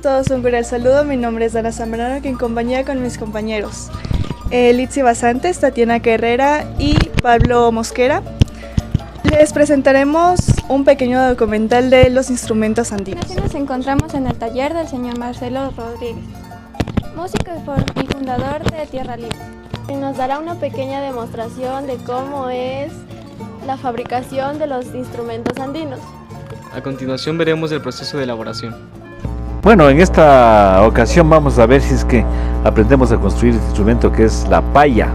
todos, un cordial saludo. Mi nombre es Dana Zambrano, que en compañía con mis compañeros Litsi Basantes, Tatiana Carrera y Pablo Mosquera, les presentaremos un pequeño documental de los instrumentos andinos. Así nos encontramos en el taller del señor Marcelo Rodríguez, músico y fundador de Tierra Libre. Y nos dará una pequeña demostración de cómo es la fabricación de los instrumentos andinos. A continuación veremos el proceso de elaboración. Bueno, en esta ocasión vamos a ver si es que aprendemos a construir este instrumento que es la paya.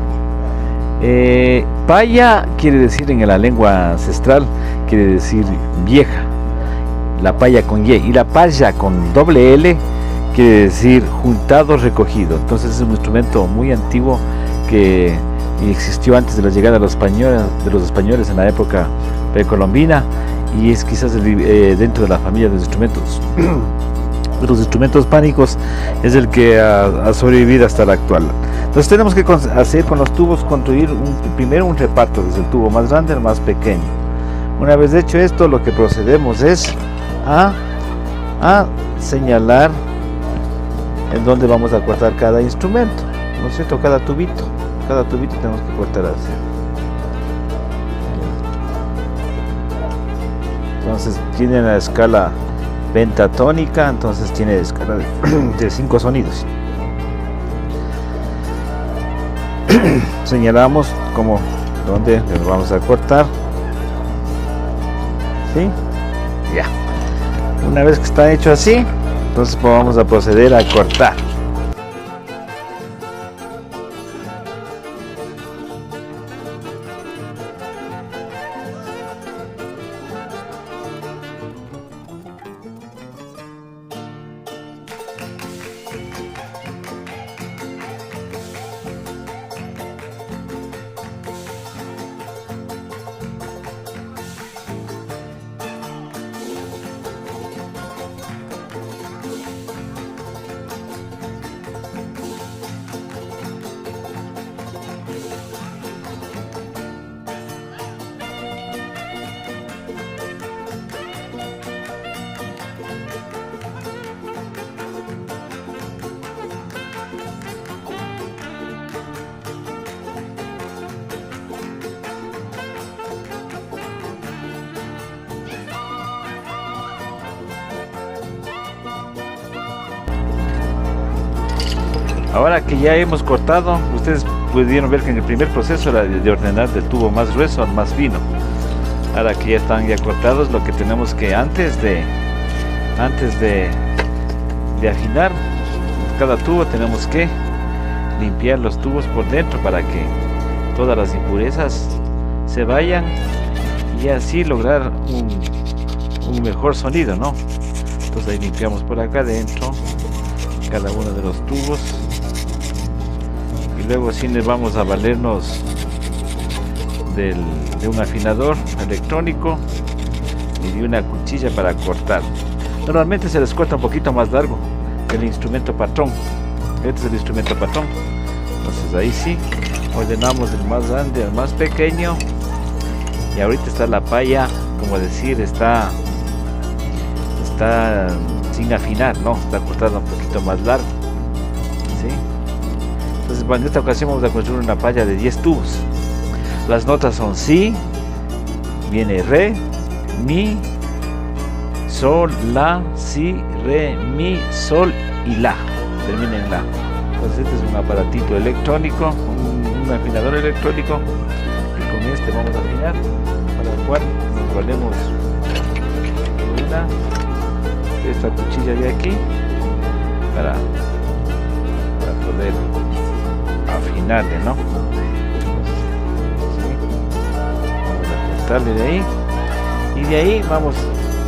Paya quiere decir en la lengua ancestral, quiere decir vieja, la paya con Y, y la paya con doble L quiere decir juntado, recogido. Entonces es un instrumento muy antiguo que existió antes de la llegada de los españoles en la época precolombina, y es quizás dentro de la familia de los instrumentos pánicos es el que ha sobrevivido hasta la actual. Entonces tenemos que hacer con los tubos, construir primero un reparto desde el tubo más grande al más pequeño. Una vez hecho esto, lo que procedemos es a señalar en dónde vamos a cortar cada instrumento, ¿no es cierto? Cada tubito tenemos que cortar así. Entonces tiene la escala pentatónica, entonces tiene escala de 5 sonidos. Señalamos como dónde vamos a cortar. ¿Sí? Ya. Una vez que está hecho así, entonces vamos a proceder a cortar. Ahora que ya hemos cortado, ustedes pudieron ver que en el primer proceso era de ordenar del tubo más grueso al más fino. Ahora que ya están cortados, lo que tenemos que antes de afinar cada tubo, tenemos que limpiar los tubos por dentro para que todas las impurezas se vayan y así lograr un mejor sonido, ¿no? Entonces ahí limpiamos por acá adentro cada uno de los tubos. Y luego sí les vamos a valernos de un afinador electrónico y de una cuchilla para cortar. Normalmente se les corta un poquito más largo que el instrumento patrón. Este es el instrumento patrón. Entonces ahí sí ordenamos del más grande al más pequeño. Y ahorita está la paya, como decir, está sin afinar, ¿no? Está cortada un poquito más largo, ¿sí? Entonces en esta ocasión vamos a construir una paya de 10 tubos. Las notas son si, viene re, mi, sol, la, si, re, mi, sol y la. Termina en la. Entonces este es un aparatito electrónico, un afinador electrónico, y con este vamos a afinar, para el cual nos valemos esta cuchilla de aquí para poder afinarle, ¿no? ¿Sí? Vamos a cortarle de ahí, y de ahí vamos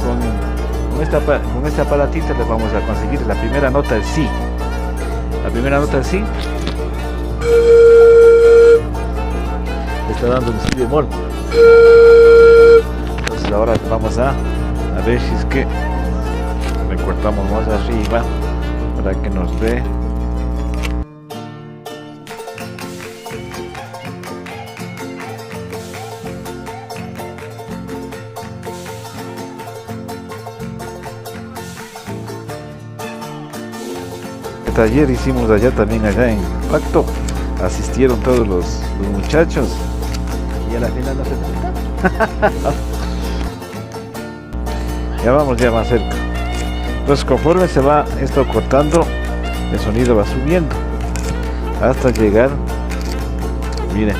con este aparatito le vamos a conseguir la primera nota del si. La primera nota del si está dando un si bemol. Entonces ahora vamos a ver si es que cortamos más arriba para que nos dé taller hicimos allá también, allá en Pacto. Asistieron todos los muchachos y a la final no se presentaron. Ya vamos ya más cerca. Entonces conforme se va esto cortando, el sonido va subiendo hasta llegar, miren,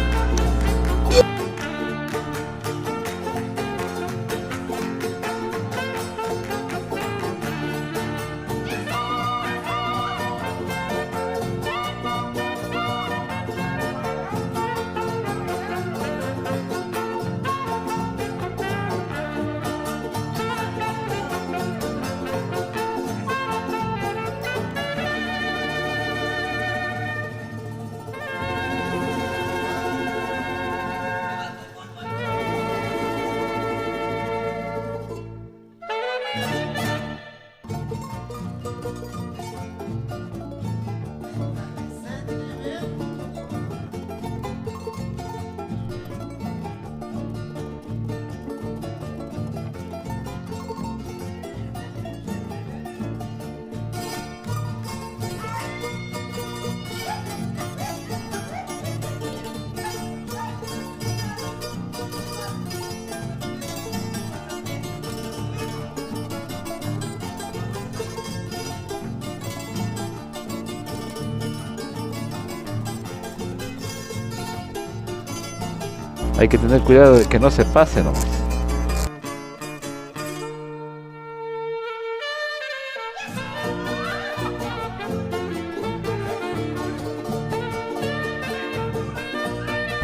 hay que tener cuidado de que no se pase nomás.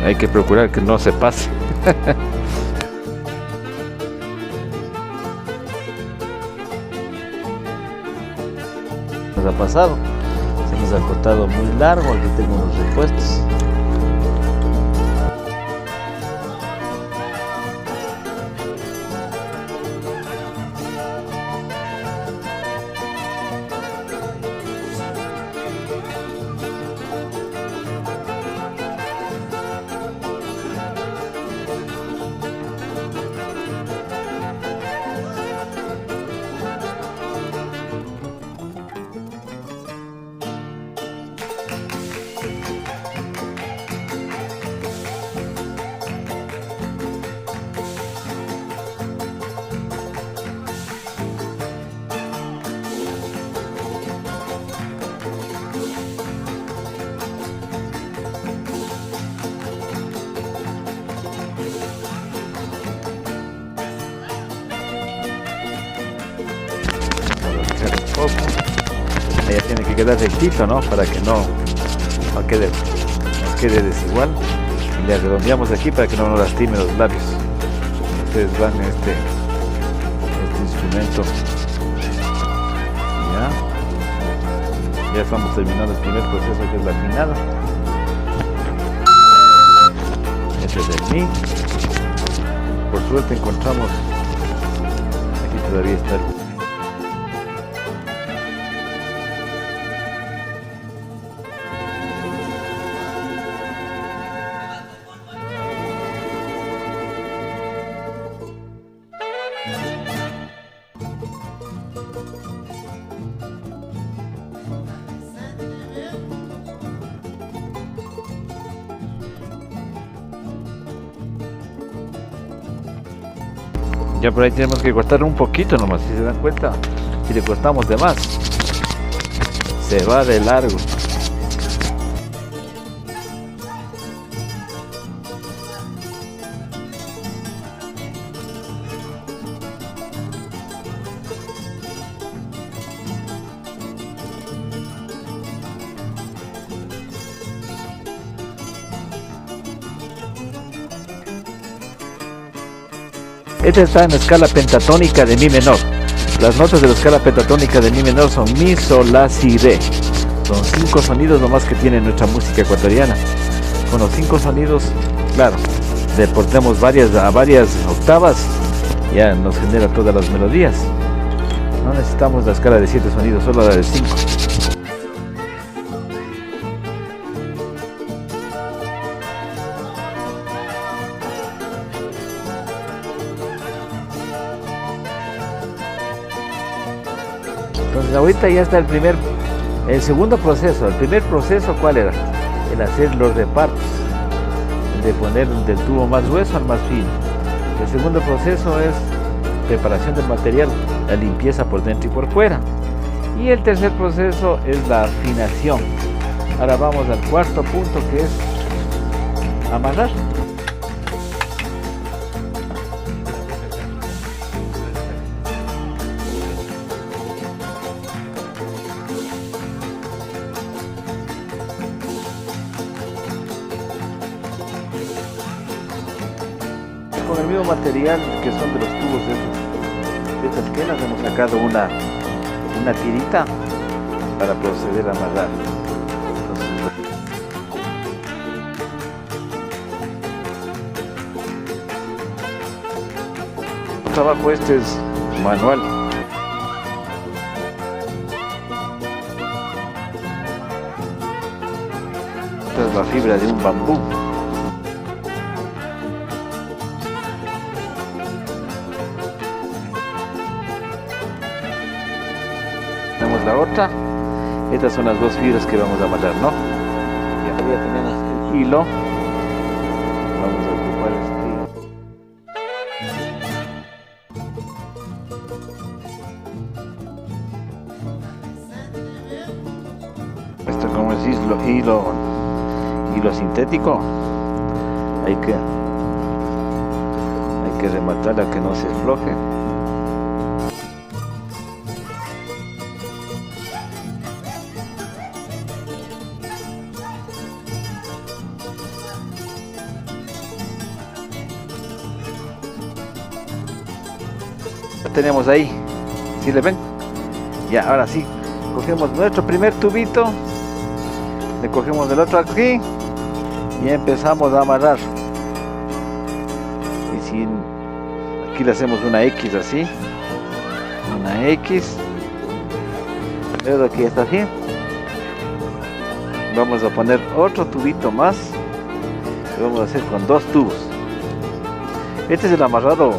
Hay que procurar que no se pase. Nos ha pasado, se nos ha cortado muy largo. Aquí tengo unos repuestos. Ella tiene que quedar rectito, ¿no? Para que no quede desigual. Y le redondeamos aquí para que no nos lastime los labios. Ustedes van este instrumento. Ya estamos terminando el primer proceso, que es la afinada. Este es el mi. Por suerte encontramos, aquí todavía está el ya por ahí tenemos que cortar un poquito nomás, si se dan cuenta, si le cortamos de más, se va de largo. Esta está en la escala pentatónica de mi menor. Las notas de la escala pentatónica de mi menor son mi, sol, la, si, re. Son 5 sonidos nomás que tiene nuestra música ecuatoriana. Con los 5 sonidos, claro, le ponemos a varias octavas, ya nos genera todas las melodías. No necesitamos la escala de 7 sonidos, solo la de 5. Entonces ahorita ya está el primer El segundo proceso, el primer proceso, ¿cuál era? El hacer los repartos, de poner del tubo más grueso al más fino. El segundo proceso es preparación del material, la limpieza por dentro y por fuera. Y el tercer proceso es la afinación. Ahora vamos al cuarto punto, que es amarrar. Con el mismo material que son de los tubos de estas quenas hemos sacado una tirita para proceder a amarrar. El trabajo este es manual. Esta es la fibra de un bambú. Tenemos la otra. Estas son las dos fibras que vamos a amarrar, ¿no? Ya tenemos el hilo. Vamos a ocupar este hilo. Esto como es hilo sintético, hay que rematarla que no se afloje. Tenemos ahí, ¿sí le ven? Ya, ahora sí, cogemos nuestro primer tubito, le cogemos el otro aquí y empezamos a amarrar. Y si aquí le hacemos una X así, una X, luego aquí está así, vamos a poner otro tubito más, y vamos a hacer con dos tubos. Este es el amarrado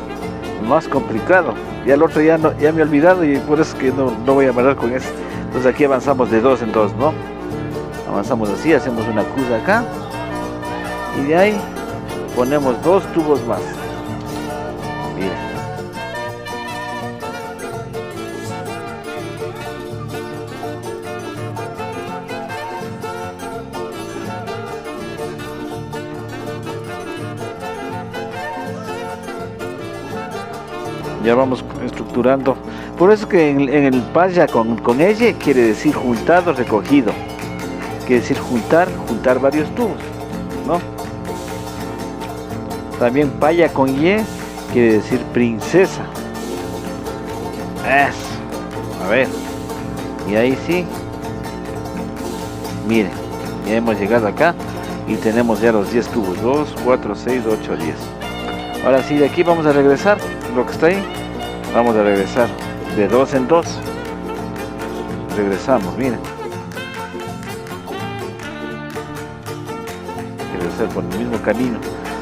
más complicado. Ya el otro ya me he olvidado y por eso es que no voy a amarrar con ese. Entonces aquí avanzamos de dos en dos, ¿no? Avanzamos así, hacemos una cruz acá y de ahí ponemos dos tubos más. Miren. Ya vamos estructurando. Por eso que en el paya con ella quiere decir juntado, recogido. Quiere decir juntar varios tubos, ¿no? También paya con y quiere decir princesa. Eso. A ver. Y ahí sí. Miren, ya hemos llegado acá y tenemos ya los 10 tubos. 2, 4, 6, 8, 10. Ahora sí, de aquí vamos a regresar lo que está ahí. Vamos a regresar de dos en dos. Regresamos, miren. Regresar por el mismo camino.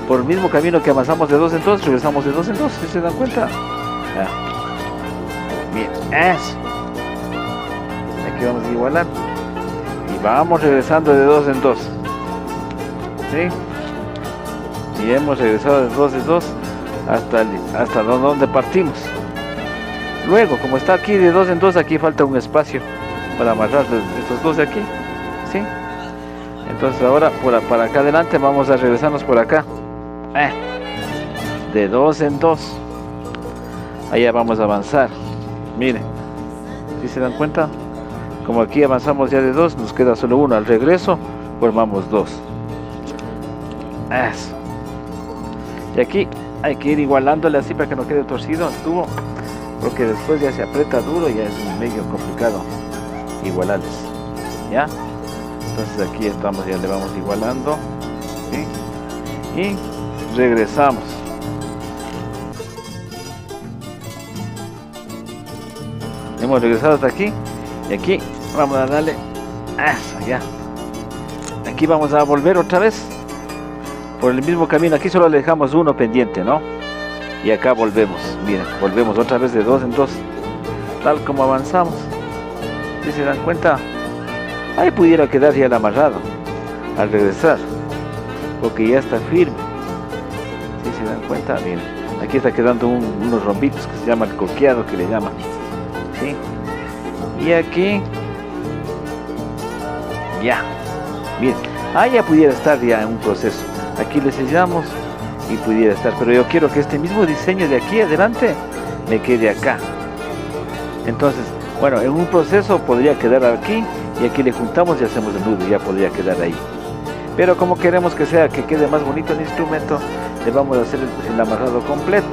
Por el mismo camino que avanzamos de dos en dos, regresamos de dos en dos. ¿Sí se dan cuenta? Ah. Bien, eso. Aquí vamos a igualar. Y vamos regresando de dos en dos. ¿Sí? Y hemos regresado de dos en dos hasta donde partimos. Luego, como está aquí de dos en dos, aquí falta un espacio para amarrar estos dos de aquí, ¿sí? Entonces ahora para acá adelante vamos a regresarnos por acá, de dos en dos. Allá vamos a avanzar. Miren, ¿sí se dan cuenta? Como aquí avanzamos ya de dos, nos queda solo uno. Al regreso formamos dos. Eso. Y aquí hay que ir igualándole así para que no quede torcido el tubo, porque después ya se aprieta duro y ya es medio complicado igualarles, ¿ya? Entonces aquí estamos, ya le vamos igualando, ¿sí? Y regresamos. Hemos regresado hasta aquí y aquí vamos a darle eso, ya. Aquí vamos a volver otra vez por el mismo camino. Aquí solo le dejamos uno pendiente, ¿no? Y acá volvemos, miren, volvemos otra vez de dos en dos, tal como avanzamos. ¿Sí se dan cuenta? Ahí pudiera quedar ya el amarrado al regresar, porque ya está firme. Si se dan cuenta, miren, aquí está quedando unos rombitos que se llama el coqueado, que le llaman, ¿sí? Y aquí ya, miren, ahí ya pudiera estar ya en un proceso. Aquí le sellamos y pudiera estar, pero yo quiero que este mismo diseño de aquí adelante me quede acá. Entonces, bueno, en un proceso podría quedar aquí y aquí le juntamos y hacemos el nudo, ya podría quedar ahí. Pero como queremos que quede más bonito el instrumento, le vamos a hacer el amarrado completo.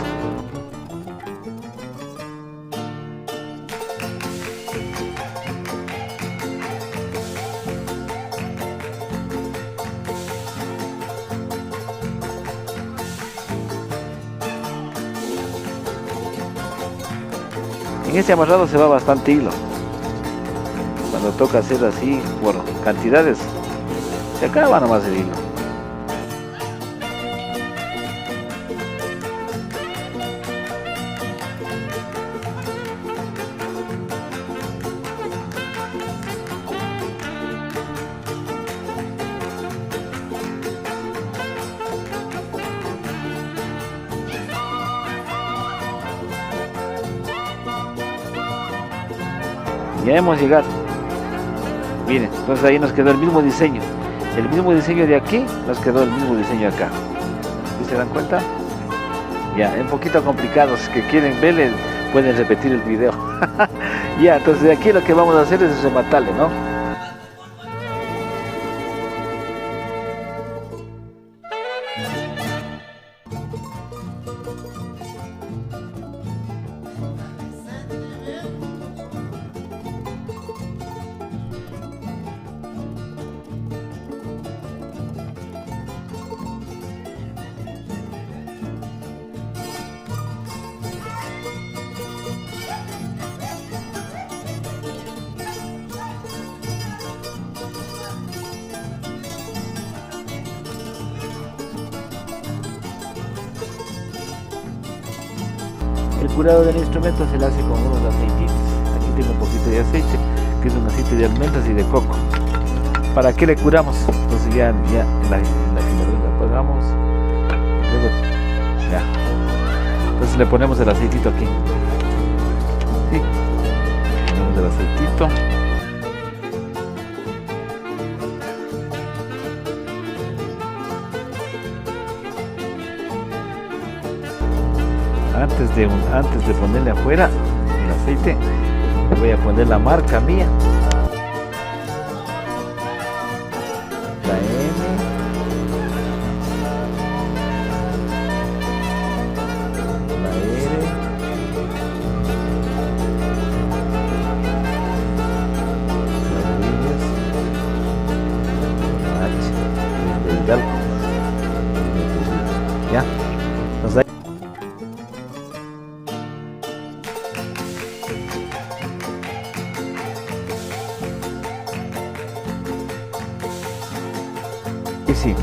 En ese amarrado se va bastante hilo. Cuando toca hacer así, por cantidades, se acaba nomás el hilo. Ya hemos llegado. Miren, entonces ahí nos quedó el mismo diseño. El mismo diseño de aquí, nos quedó el mismo diseño acá. ¿Sí se dan cuenta? Ya, es un poquito complicado. Si que quieren verle, pueden repetir el video. Ya, entonces de aquí lo que vamos a hacer es rematarle, ¿no? El curado del instrumento se le hace con unos aceititos. Aquí tengo un poquito de aceite, que es un aceite de almendras y de coco. ¿Para qué le curamos? Entonces ya en la quemadura la apagamos. Luego, ya. Entonces le ponemos el aceitito aquí. ¿Sí? Ponemos el aceitito. Antes de ponerle afuera el aceite, le voy a poner la marca mía. La M. La R. La H. Desde Hidalgo. Ya. Entonces ahí. Sí.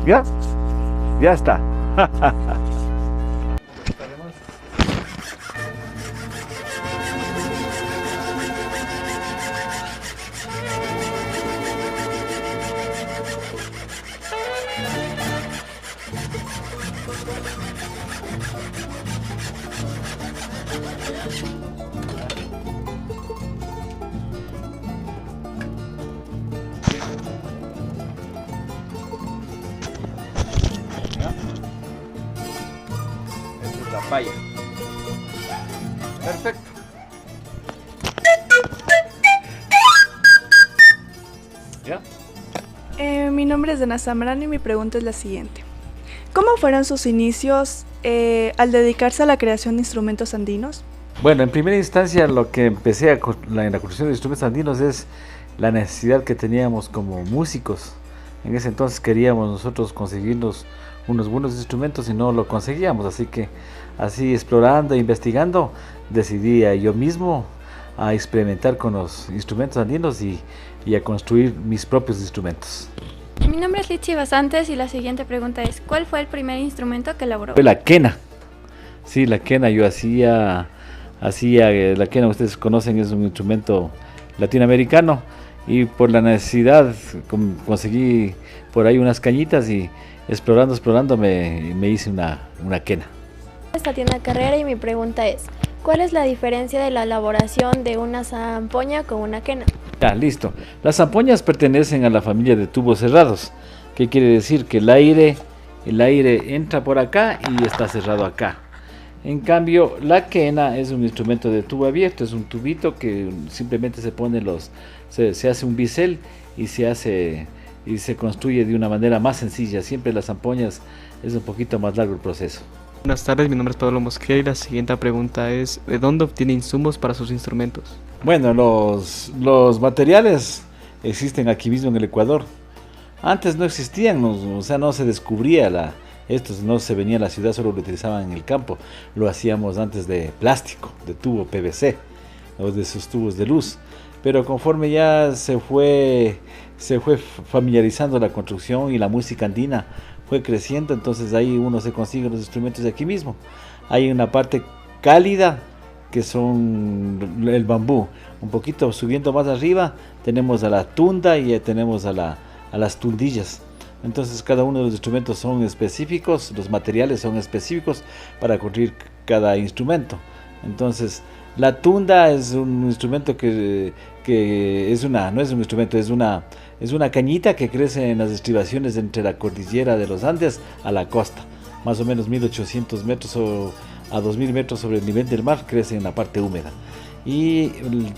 ¿Ya? Ya está. La falla. Perfecto. ¿Ya? Mi nombre es Dana Zambrano y mi pregunta es la siguiente. ¿Cómo fueron sus inicios al dedicarse a la creación de instrumentos andinos? Bueno, en primera instancia lo que empecé en la construcción de instrumentos andinos es la necesidad que teníamos como músicos. En ese entonces queríamos nosotros conseguirnos unos buenos instrumentos y no lo conseguíamos, así que así explorando e investigando decidí yo mismo a experimentar con los instrumentos andinos y a construir mis propios instrumentos. Mi nombre es Litsi Basantes y la siguiente pregunta es: ¿cuál fue el primer instrumento que elaboró? Fue la quena. Sí, la quena. Yo hacía la quena, ustedes conocen, es un instrumento latinoamericano, y por la necesidad conseguí por ahí unas cañitas y explorando me hice una quena. Tatiana Carrera y mi pregunta es: ¿cuál es la diferencia de la elaboración de una zampoña con una quena? Ya, listo. Las zampoñas pertenecen a la familia de tubos cerrados. ¿Qué quiere decir? Que el aire entra por acá y está cerrado acá. En cambio, la quena es un instrumento de tubo abierto, es un tubito que simplemente se hace un bisel y se construye de una manera más sencilla. Siempre las zampoñas es un poquito más largo el proceso. Buenas tardes, mi nombre es Pablo Mosquera y la siguiente pregunta es: ¿de dónde obtiene insumos para sus instrumentos? Bueno, los materiales existen aquí mismo en el Ecuador. Antes no existían, o sea, no se descubría esto, no se venía a la ciudad, solo lo utilizaban en el campo. Lo hacíamos antes de plástico, de tubo PVC, o de sus tubos de luz. Pero conforme ya se fue familiarizando la construcción y la música andina fue creciendo, entonces ahí uno se consigue los instrumentos de aquí mismo. Hay una parte cálida que son el bambú. Un poquito subiendo más arriba tenemos a la tunda y tenemos a las tundillas. Entonces cada uno de los instrumentos son específicos, los materiales son específicos para construir cada instrumento. Entonces la tunda es un instrumento que no es un instrumento, es una cañita que crece en las estribaciones entre la cordillera de los Andes a la costa, más o menos 1800 metros o a 2000 metros sobre el nivel del mar, crece en la parte húmeda. Y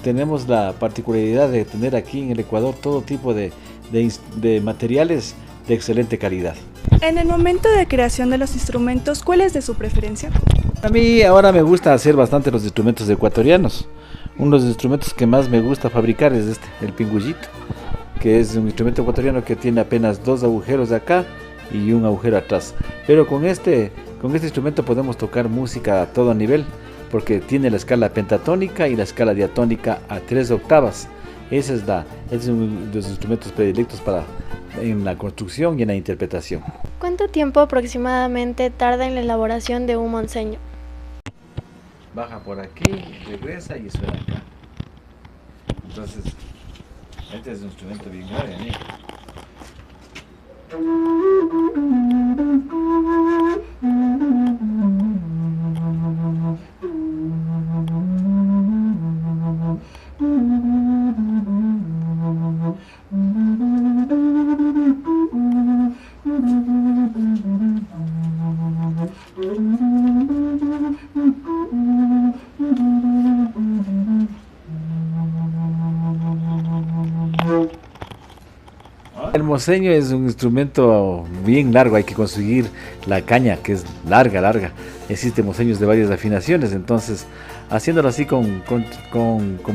tenemos la particularidad de tener aquí en el Ecuador todo tipo de materiales de excelente calidad. En el momento de creación de los instrumentos, ¿cuál es de su preferencia? A mí ahora me gusta hacer bastante los instrumentos ecuatorianos. Uno de los instrumentos que más me gusta fabricar es el pingullito, que es un instrumento ecuatoriano que tiene apenas 2 agujeros acá y un agujero atrás. Pero con este instrumento podemos tocar música a todo nivel, porque tiene la escala pentatónica y la escala diatónica a 3 octavas. Ese es uno de los instrumentos predilectos en la construcción y en la interpretación. ¿Cuánto tiempo aproximadamente tarda en la elaboración de un monseño? Baja por aquí, regresa y suena acá. Entonces, este es un instrumento bien grave, amigo. El moseño es un instrumento bien largo, hay que conseguir la caña que es larga. Existen moseños de varias afinaciones, entonces haciéndolo así con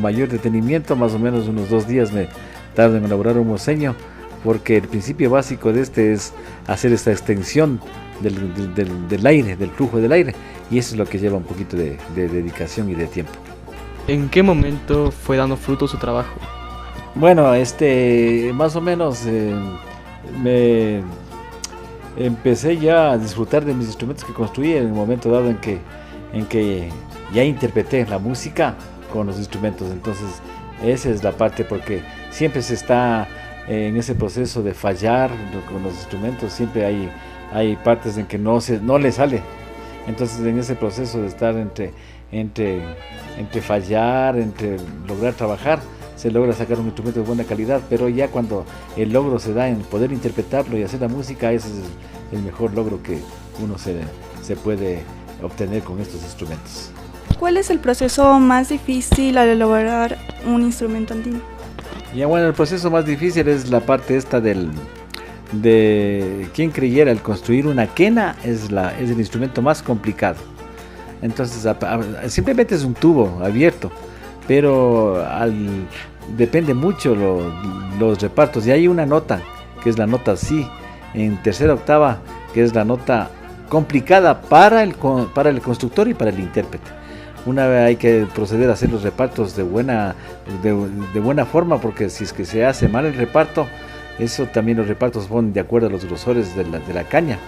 mayor detenimiento, más o menos unos 2 días me tardo en elaborar un moseño, porque el principio básico de este es hacer esta extensión del aire, del flujo del aire, y eso es lo que lleva un poquito de dedicación y de tiempo. ¿En qué momento fue dando fruto su trabajo? Bueno, más o menos me empecé ya a disfrutar de mis instrumentos que construí en el momento dado en que ya interpreté la música con los instrumentos. Entonces esa es la parte, porque siempre se está en ese proceso de fallar con los instrumentos, siempre hay partes en que no le sale. Entonces en ese proceso de estar entre fallar, entre lograr trabajar, se logra sacar un instrumento de buena calidad, pero ya cuando el logro se da en poder interpretarlo y hacer la música, ese es el mejor logro que uno se puede obtener con estos instrumentos. ¿Cuál es el proceso más difícil al elaborar un instrumento andino? Ya bueno, el proceso más difícil es la parte esta de quien creyera, el construir una quena es el instrumento más complicado. Entonces simplemente es un tubo abierto, pero depende mucho los repartos. Y hay una nota, que es la nota Si, en tercera octava, que es la nota complicada para el constructor y para el intérprete. Una vez hay que proceder a hacer los repartos de buena forma, porque si es que se hace mal el reparto, eso también los repartos van de acuerdo a los grosores de la caña.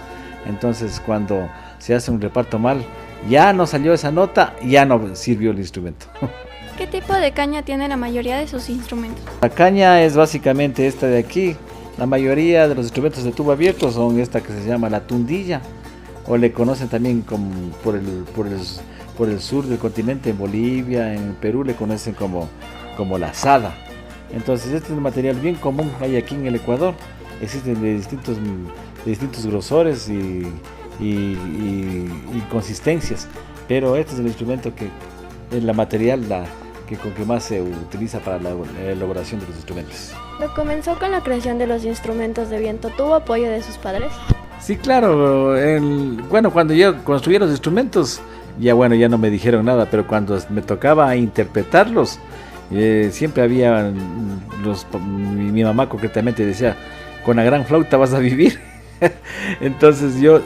Entonces cuando se hace un reparto mal, ya no salió esa nota, ya no sirvió el instrumento. ¿Qué tipo de caña tiene la mayoría de sus instrumentos? La caña es básicamente esta de aquí. La mayoría de los instrumentos de tubo abierto son esta que se llama la tundilla, o le conocen también como por el sur del continente, en Bolivia, en Perú le conocen como la azada. Entonces este es un material bien común, hay aquí en el Ecuador, existen de distintos grosores y consistencias, pero este es el instrumento que es la material con que más se utiliza para la elaboración de los instrumentos. Cuando comenzó con la creación de los instrumentos de viento, ¿tuvo apoyo de sus padres? Sí, claro. Cuando yo construía los instrumentos, ya no me dijeron nada, pero cuando me tocaba interpretarlos, siempre había mi mamá concretamente decía, con la gran flauta vas a vivir. Entonces yo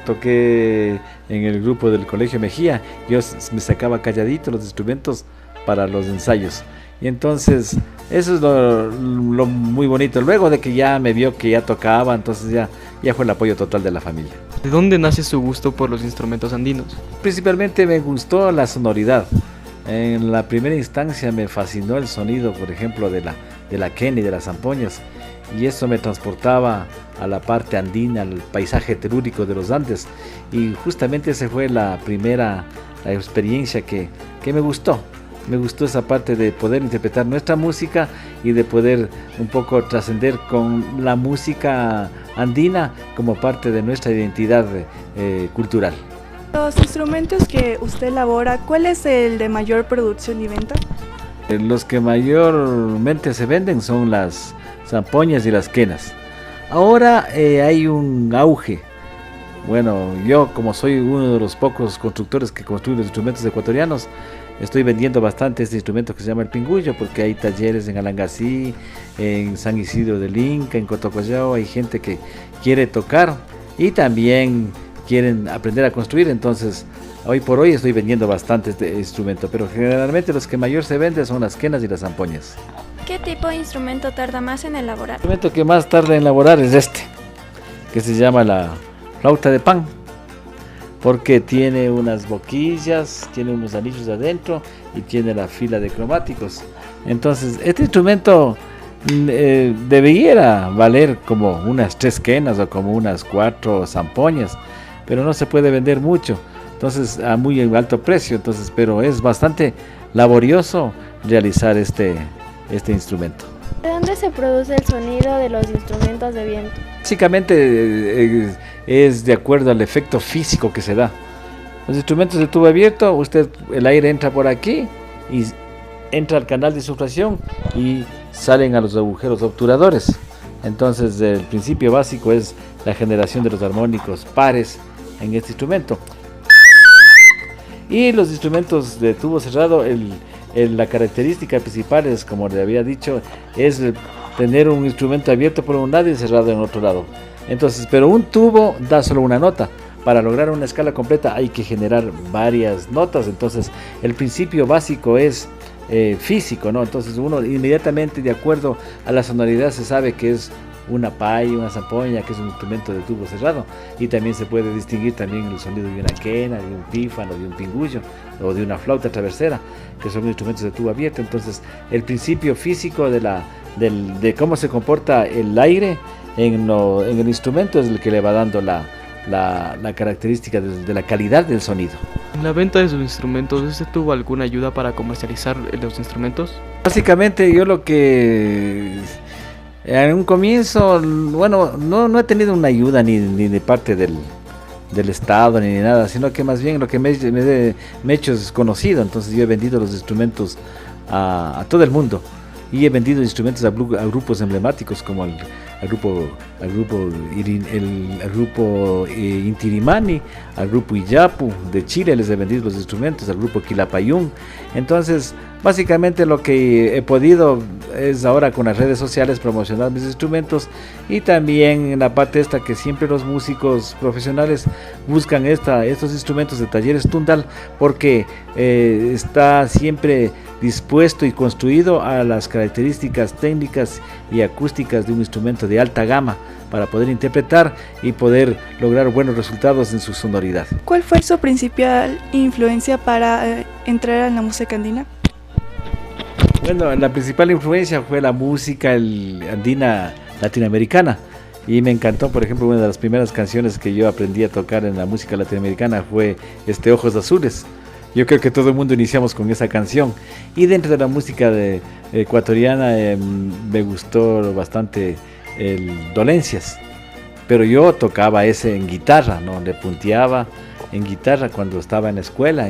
toqué en el grupo del Colegio Mejía, yo me sacaba calladito los instrumentos para los ensayos. Y entonces eso es lo muy bonito. Luego de que ya me vio que ya tocaba, entonces ya fue el apoyo total de la familia. ¿De dónde nace su gusto por los instrumentos andinos? Principalmente me gustó la sonoridad. En la primera instancia me fascinó el sonido, por ejemplo, de la quena y de las zampoñas. Y eso me transportaba a la parte andina, al paisaje telúrico de los Andes. Y justamente esa fue la primera experiencia que me gustó. Me gustó esa parte de poder interpretar nuestra música y de poder un poco trascender con la música andina como parte de nuestra identidad cultural. Los instrumentos que usted elabora, ¿cuál es el de mayor producción y venta? Los que mayormente se venden son las zampoñas y las quenas. Ahora hay un auge. Bueno, yo como soy uno de los pocos constructores que construyen los instrumentos ecuatorianos, estoy vendiendo bastante este instrumento que se llama el pingullo, porque hay talleres en Alangací, en San Isidro del Inca, en Cotocollao, hay gente que quiere tocar y también quieren aprender a construir. Entonces hoy por hoy estoy vendiendo bastante este instrumento, pero generalmente los que mayor se venden son las quenas y las zampoñas. ¿Qué tipo de instrumento tarda más en elaborar? El instrumento que más tarda en elaborar es este, que se llama la flauta de pan, porque tiene unas boquillas, tiene unos anillos adentro y tiene la fila de cromáticos. Entonces este instrumento debiera valer como unas 3 quenas o como unas 4 zampoñas, pero no se puede vender mucho, entonces a muy alto precio. Entonces, pero es bastante laborioso realizar este instrumento. ¿De dónde se produce el sonido de los instrumentos de viento? Básicamente es de acuerdo al efecto físico que se da. Los instrumentos de tubo abierto, el aire entra por aquí y entra al canal de insuflación y salen a los agujeros obturadores. Entonces el principio básico es la generación de los armónicos pares en este instrumento. Y los instrumentos de tubo cerrado, la característica principal es, como le había dicho, es tener un instrumento abierto por un lado y cerrado en otro lado. Entonces, pero un tubo da solo una nota. Para lograr una escala completa hay que generar varias notas. Entonces, el principio básico es físico, ¿no? Entonces, uno inmediatamente, de acuerdo a la sonoridad, se sabe que es una pay, una zampoña, que es un instrumento de tubo cerrado, y también se puede distinguir también el sonido de una quena, de un pífano, de un pingullo o de una flauta traversera, que son instrumentos de tubo abierto. Entonces el principio físico de cómo se comporta el aire en el instrumento es el que le va dando la característica de la calidad del sonido. ¿En la venta de sus instrumentos usted tuvo alguna ayuda para comercializar los instrumentos? Básicamente yo lo que en un comienzo, bueno, no he tenido una ayuda ni de parte del Estado ni de nada, sino que más bien lo que me he hecho es conocido. Entonces yo he vendido los instrumentos a todo el mundo, y he vendido instrumentos a grupos emblemáticos como al grupo Intirimani, al grupo Iyapu de Chile, les he vendido los instrumentos, al grupo Quilapayún. Entonces, básicamente lo que he podido es ahora con las redes sociales promocionar mis instrumentos, y también en la parte esta que siempre los músicos profesionales buscan estos instrumentos de Talleres Tundal, porque está siempre dispuesto y construido a las características técnicas y acústicas de un instrumento de alta gama para poder interpretar y poder lograr buenos resultados en su sonoridad. ¿Cuál fue su principal influencia para entrar en la música andina? Bueno, la principal influencia fue la música andina latinoamericana, y me encantó, por ejemplo, una de las primeras canciones que yo aprendí a tocar en la música latinoamericana fue Ojos Azules. Yo creo que todo el mundo iniciamos con esa canción, y dentro de la música ecuatoriana me gustó bastante el Dolencias, pero yo tocaba ese en guitarra, ¿no? Le punteaba en guitarra cuando estaba en la escuela,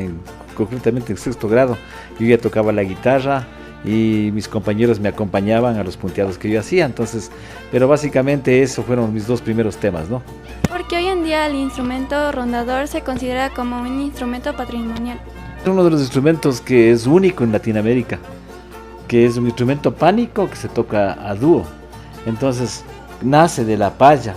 concretamente en 6º grado. Yo ya tocaba la guitarra y mis compañeros me acompañaban a los punteados que yo hacía. Entonces, pero básicamente esos fueron mis 2 primeros temas, ¿no? Porque hoy en día el instrumento rondador se considera como un instrumento patrimonial. Es uno de los instrumentos que es único en Latinoamérica, que es un instrumento pánico que se toca a dúo. Entonces nace de la paya,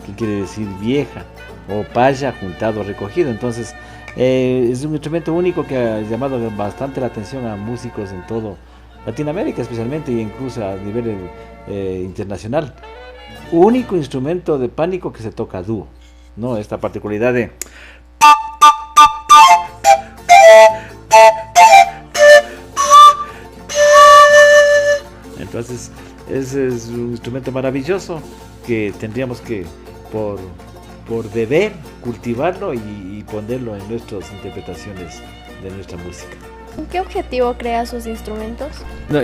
que quiere decir vieja, o paya juntado recogido. Entonces es un instrumento único que ha llamado bastante la atención a músicos en todo Latinoamérica, especialmente, e incluso a nivel internacional. Único instrumento de pánico que se toca a dúo, ¿no? Esta particularidad de entonces ese es un instrumento maravilloso que tendríamos que por deber cultivarlo y ponerlo en nuestras interpretaciones de nuestra música. ¿Con qué objetivo crea sus instrumentos? No,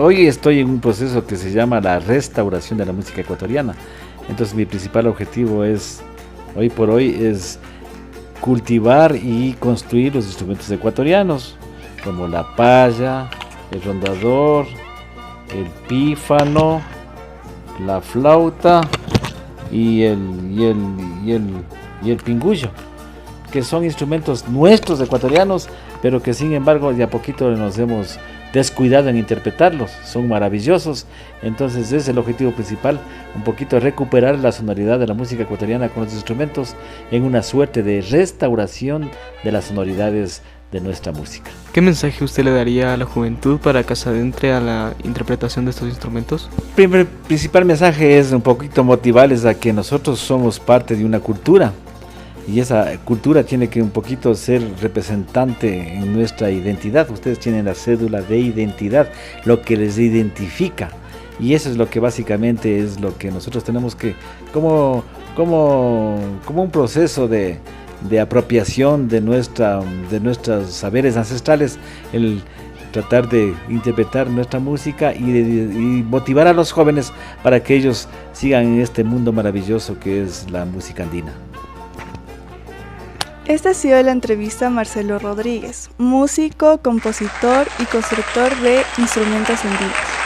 hoy estoy en un proceso que se llama la restauración de la música ecuatoriana. Entonces mi principal objetivo hoy por hoy es cultivar y construir los instrumentos ecuatorianos, como la paya, el rondador, el pífano, la flauta y el pingullo, que son instrumentos nuestros ecuatorianos, pero que sin embargo de a poquito nos hemos descuidado en interpretarlos. Son maravillosos. Entonces ese es el objetivo principal, un poquito recuperar la sonoridad de la música ecuatoriana con los instrumentos, en una suerte de restauración de las sonoridades de nuestra música. ¿Qué mensaje usted le daría a la juventud para que se adentre a la interpretación de estos instrumentos? El principal mensaje es un poquito motivarles a que nosotros somos parte de una cultura, y esa cultura tiene que un poquito ser representante en nuestra identidad. Ustedes tienen la cédula de identidad, lo que les identifica, y eso es lo que básicamente es lo que nosotros tenemos que, como un proceso de apropiación de nuestros saberes ancestrales, el tratar de interpretar nuestra música y motivar a los jóvenes para que ellos sigan en este mundo maravilloso que es la música andina. Esta ha sido la entrevista a Marcelo Rodríguez, músico, compositor y constructor de instrumentos andinos.